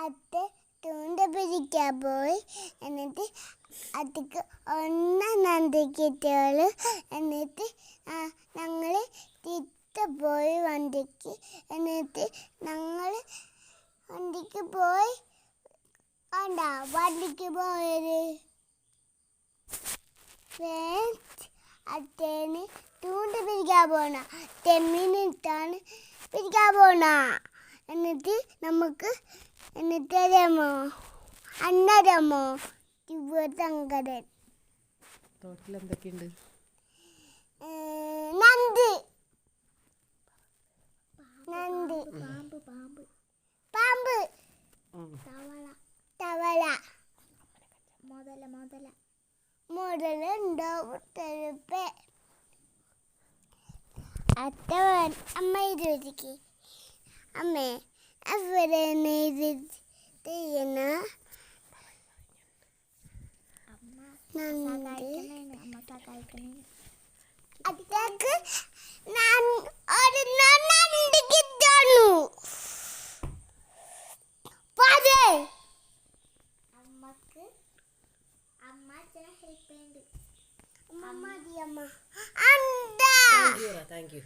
അത് തൂണ്ട പിടിക്കാൻ പോയി. എന്നിട്ട് അതിക്ക് നന്ദിക്കിട്ടോള്. എന്നിട്ട് ഞങ്ങൾ പോയി വണ്ടിക്ക്. എന്നിട്ട് ഞങ്ങൾ വണ്ടിക്ക് പോയി. വണ്ടിക്ക് പോയത് അത്തേന് തൂണ്ട പിടിക്കാൻ പോണ. തെമ്മീനിട്ടാണ് പിടിക്കാൻ പോണ. എന്നിട്ട് നമുക്ക് അറിയാമോ അന്നരമോ സങ്കടൻ എന്തൊക്കെയുണ്ട്? നന്ദി നന്ദി പാമ്പ് തവള മുതലുണ്ടാവും തെരുപ്പ്. അത്തവൻ അമ്മ ചോദിക്ക്. അമ്മേ അവരെ ചെയ്യുന്ന അതൊക്കെ നന്ദി കിട്ടുന്നു. അമ്മക്ക് അമ്മ ഹെൽപ്പ് ചെയ്യുന്നുണ്ട്. അമ്മ താങ്ക് യു.